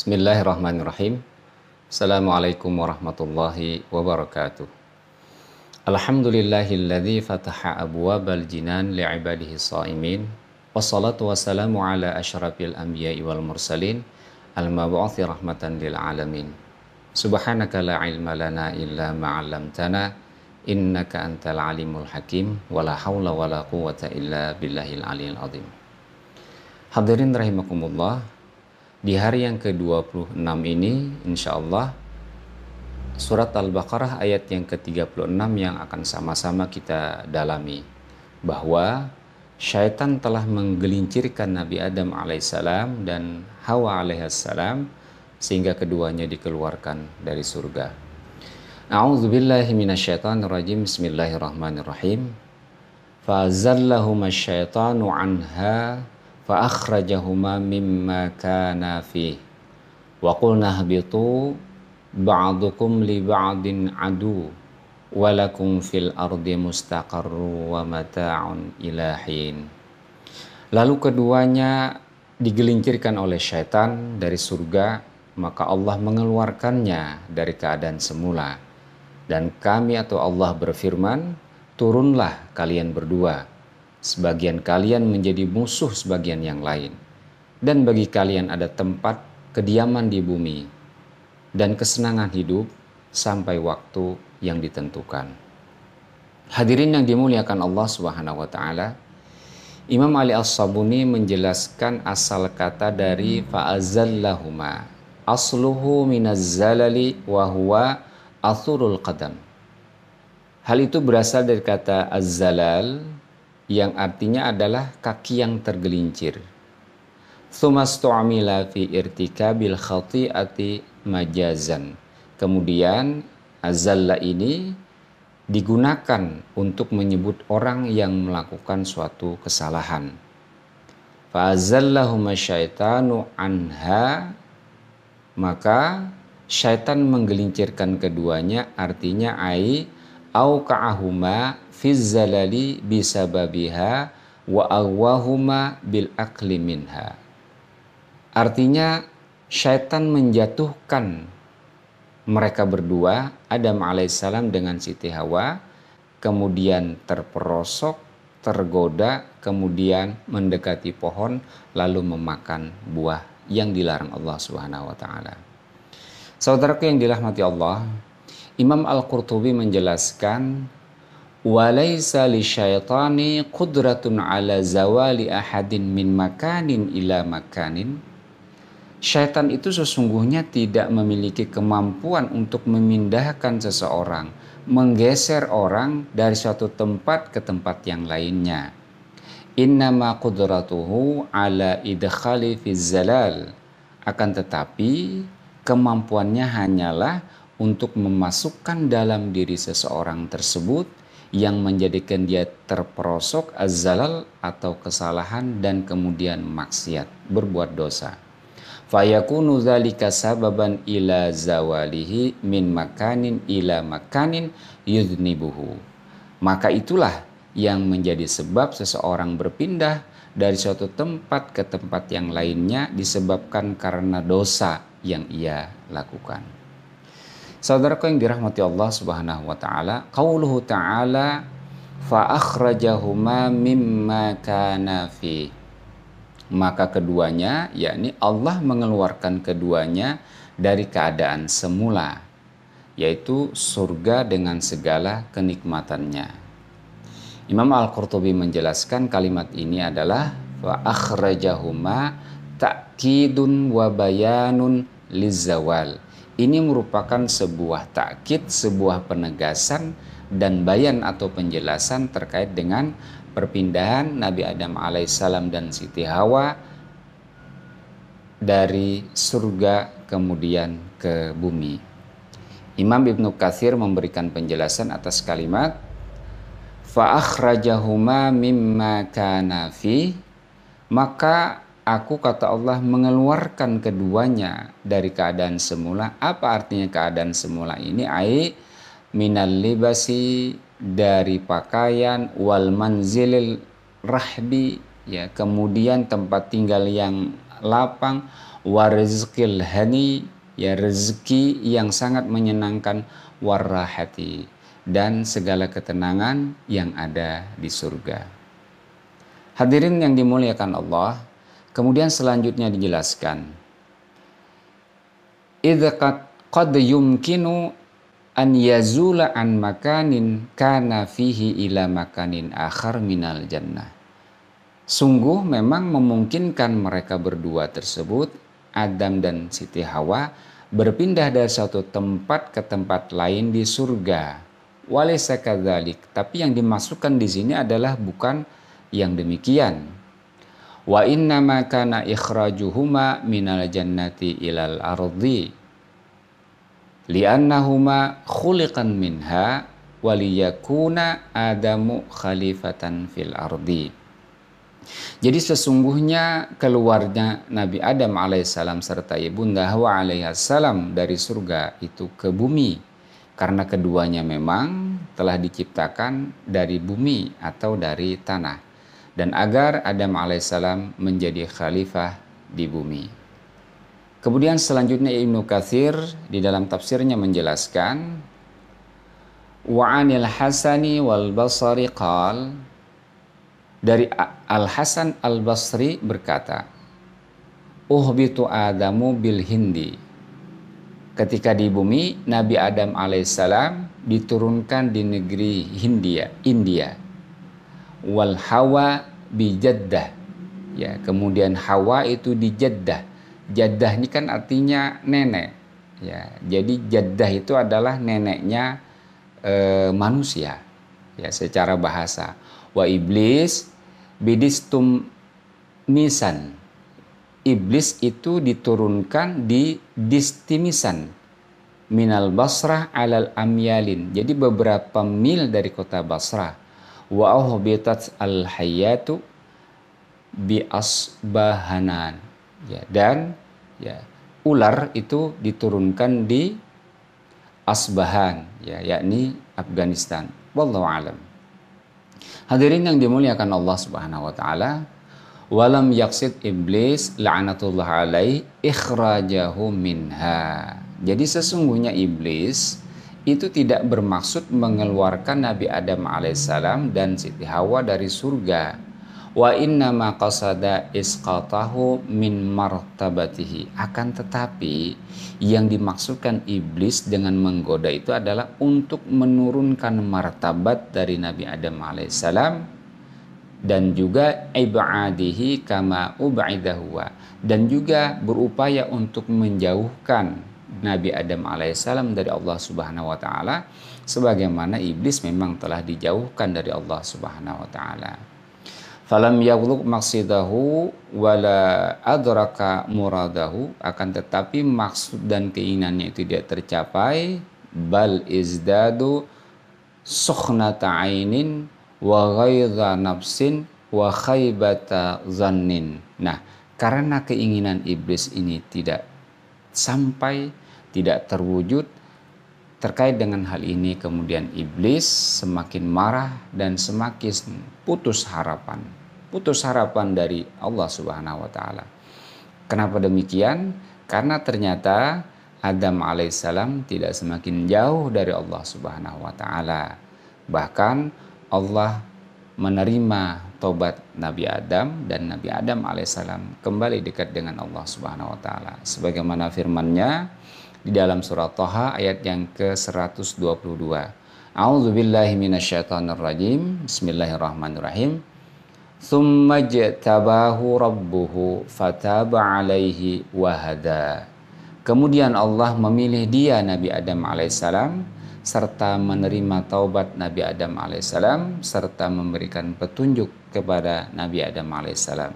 Bismillahirrahmanirrahim. Assalamualaikum warahmatullahi wabarakatuh. Alhamdulillahilladzi fataha abwabal jinan li'ibadihi sha'imin. Wassalatu wassalamu ala asyrafil anbiya'i wal mursalin al-mab'uthi rahmatan lil alamin. Subhanaka la ilma lana illa ma 'allamtana innaka antal alimul hakim wala haula wala quwwata illa billahil aliyil azim. Hadirin rahimakumullah, di hari yang ke-26 ini insyaallah surat Al-Baqarah ayat yang ke-36 yang akan sama-sama kita dalami, bahwa syaitan telah menggelincirkan Nabi Adam alaihissalam dan Hawa alaihissalam sehingga keduanya dikeluarkan dari surga. A'udzubillahi minasyaitonirrajim. Bismillahirrahmanirrahim. Fa'azallahuma syaitanu anha fa'akhrajahuma mimma kana fih wa qulna habitu ba'dukum li ba'din adu walakum fil ardi mustaqarru wa mata'un ilahin. Lalu keduanya digelincirkan oleh syaitan dari surga, maka Allah mengeluarkannya dari keadaan semula, dan kami atau Allah berfirman, turunlah kalian berdua, sebagian kalian menjadi musuh sebagian yang lain, dan bagi kalian ada tempat kediaman di bumi dan kesenangan hidup sampai waktu yang ditentukan. Hadirin yang dimuliakan Allah Subhanahu wa taala, Imam Ali As-Sabuni menjelaskan asal kata dari fa'azallahuma. Asluhu minaz zalali wa huwa athurul qadam. Hal itu berasal dari kata az-zalal yang artinya adalah kaki yang tergelincir. Tsumastu'amila fi irtikabil khati'ati majazan. Kemudian azalla ini digunakan untuk menyebut orang yang melakukan suatu kesalahan. Fa'azallahuma syaitanu anha, maka syaitan menggelincirkan keduanya, artinya auqa'ahuma fiz zalali bisababiha wa awwahuma bil akli minha. Artinya syaitan menjatuhkan mereka berdua, Adam alaihissalam dengan Siti Hawa, kemudian terperosok, tergoda, kemudian mendekati pohon lalu memakan buah yang dilarang Allah Subhanahu wa taala. Saudaraku yang dirahmati Allah, Imam Al-Qurtubi menjelaskan, walaysa lisyaitani qudratun ala zawali ahadin min makanin ila makanin. Syaitan itu sesungguhnya tidak memiliki kemampuan untuk memindahkan seseorang, menggeser orang dari suatu tempat ke tempat yang lainnya. Innama qudratuhu ala idkhali fi zalal. Akan tetapi kemampuannya hanyalah untuk memasukkan dalam diri seseorang tersebut yang menjadikan dia terperosok az-zalal atau kesalahan dan kemudian maksiat, berbuat dosa. Fayakunu dzalika sababan ila zawalihi min makanin ila makanin yudnibuhu. Maka itulah yang menjadi sebab seseorang berpindah dari suatu tempat ke tempat yang lainnya disebabkan karena dosa yang ia lakukan. Saudaraku yang dirahmati Allah Subhanahu wa taala, qauluhu ta'ala fa akhrajahuma mimma kana fi. Maka keduanya, yakni Allah mengeluarkan keduanya dari keadaan semula, yaitu surga dengan segala kenikmatannya. Imam Al-Qurtubi menjelaskan kalimat ini adalah fa akhrajahuma ta'kidun wa bayanun lizawal. Ini merupakan sebuah takkid, sebuah penegasan dan bayan atau penjelasan terkait dengan perpindahan Nabi Adam alaihissalam dan Siti Hawa dari surga kemudian ke bumi. Imam Ibnu Katsir memberikan penjelasan atas kalimat fa akhrajahuma mimma kana fi, maka aku, kata Allah, mengeluarkan keduanya dari keadaan semula. Apa artinya keadaan semula ini? Minal libasi, dari pakaian, wal manzilil rahbi, ya, kemudian tempat tinggal yang lapang, wa rizqil hani, ya rezeki yang sangat menyenangkan, warahati, dan segala ketenangan yang ada di surga. Hadirin yang dimuliakan Allah, kemudian selanjutnya dijelaskan, idza qad yumkinu an yazula an makanin kana fihi ila makanin akhar minal jannah. Sungguh memang memungkinkan mereka berdua tersebut, Adam dan Siti Hawa, berpindah dari satu tempat ke tempat lain di surga. Walaysa kadzalik, tapi yang dimasukkan di sini adalah bukan yang demikian. Wa inna ma kana ikhrajuhuma minal jannati ilal ardi li'annahuma khuliqan minha waliyakuna adamu khalifatan fil ardi. Jadi sesungguhnya keluarnya Nabi Adam alaihissalam serta ibunda Hawa alaihissalam dari surga itu ke bumi karena keduanya memang telah diciptakan dari bumi atau dari tanah, dan agar Adam alaihissalam menjadi khalifah di bumi. Kemudian selanjutnya Ibnu Katsir di dalam tafsirnya menjelaskan, wa 'anil Hasani wal Basri qal, dari Al-Hasan Al-Basri berkata, uhbitu Adamu bil Hindi. Ketika di bumi, Nabi Adam alaihissalam diturunkan di negeri India. Wal Hawa bi Jeddah. Ya, kemudian Hawa itu di Jeddah. Jeddah ini kan artinya nenek. Ya, jadi Jeddah itu adalah neneknya manusia. Ya, secara bahasa. Wa iblis bidistum misan. Iblis itu diturunkan di Distimisan minal Basrah alal amyalin, jadi beberapa mil dari kota Basrah. Wa uhbitat al hayatu bi asbahanan, ya, dan ya ular itu diturunkan di Asbahan, ya, yakni Afghanistan. Wallahu alam. Hadirin yang dimuliakan Allah Subhanahu wa taala, walam yaksid iblis la'natullah alaih ikhrajahu minha. Jadi sesungguhnya iblis itu tidak bermaksud mengeluarkan Nabi Adam alaihissalam dan Siti Hawa dari surga. Wa inna ma qasada isqatahu min martabatihi. Akan tetapi yang dimaksudkan iblis dengan menggoda itu adalah untuk menurunkan martabat dari Nabi Adam alaihissalam, dan juga ibadihi kama ubaidahu, dan juga berupaya untuk menjauhkan Nabi Adam alaihissalam dari Allah Subhanahu wa taala sebagaimana iblis memang telah dijauhkan dari Allah Subhanahu wa taala. Falam yaghluq maqsidahu wala adraka muradahu, akan tetapi maksud dan keinginannya itu tidak tercapai, bal izdadu sukhnata ainin wa ghaidha nafsin wa khaybata zannin. Nah, karena keinginan iblis ini tidak sampai, tidak terwujud, terkait dengan hal ini kemudian iblis semakin marah dan semakin putus harapan dari Allah Subhanahu wa taala. Kenapa demikian? Karena ternyata Adam alaihissalam tidak semakin jauh dari Allah Subhanahu wa taala. Bahkan Allah menerima tobat Nabi Adam, dan Nabi Adam alaihissalam kembali dekat dengan Allah Subhanahu wa taala. Sebagaimana firman-Nya di dalam surat Thaha ayat yang ke-122. A'udzubillahi minasyaitonirrajim. Bismillahirrahmanirrahim. Tsumma jtabahu rabbuhu fataba alaihi wahada. Kemudian Allah memilih dia Nabi Adam alaihissalam serta menerima taubat Nabi Adam alaihissalam serta memberikan petunjuk kepada Nabi Adam alaihissalam.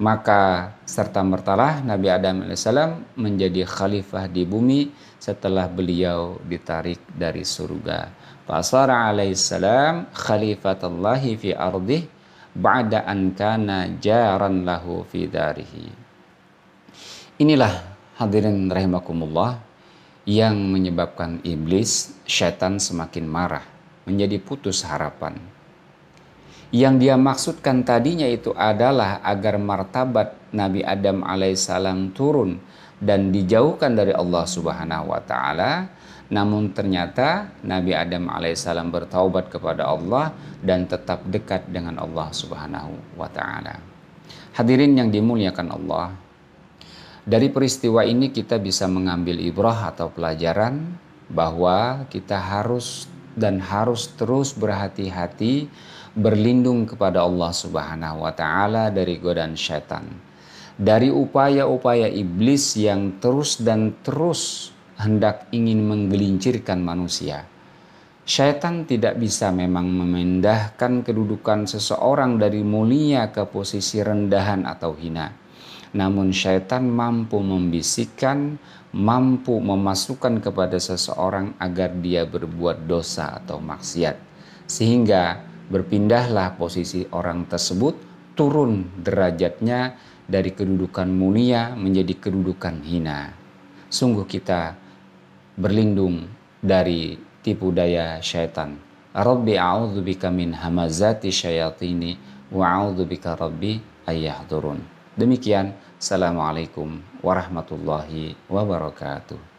Maka serta mertalah Nabi Adam alaihissalam menjadi khalifah di bumi setelah beliau ditarik dari surga. Fasara alaihissalam khalifatullahi fi ardih ba'da an kana jaran lahu fi darihi. Inilah hadirin rahimakumullah yang menyebabkan iblis, syaitan semakin marah, menjadi putus harapan. Yang dia maksudkan tadinya itu adalah agar martabat Nabi Adam alaihissalam turun dan dijauhkan dari Allah Subhanahu wa taala. Namun ternyata Nabi Adam alaihissalam bertaubat kepada Allah dan tetap dekat dengan Allah Subhanahu wa taala. Hadirin yang dimuliakan Allah, dari peristiwa ini kita bisa mengambil ibrah atau pelajaran bahwa kita harus terus berhati-hati berlindung kepada Allah Subhanahu wa taala dari godaan syaitan, dari upaya-upaya iblis yang terus hendak ingin menggelincirkan manusia. Syaitan tidak bisa memang memindahkan kedudukan seseorang dari mulia ke posisi rendahan atau hina. Namun syaitan mampu membisikkan, mampu memasukkan kepada seseorang agar dia berbuat dosa atau maksiat. Sehingga berpindahlah posisi orang tersebut, turun derajatnya dari kedudukan mulia menjadi kedudukan hina. Sungguh kita berlindung dari tipu daya syaitan. Rabbi a'udzubika min hamazati syayatini wa a'udzubika rabbi ayyahdurun. Demikian, assalamualaikum warahmatullahi wabarakatuh.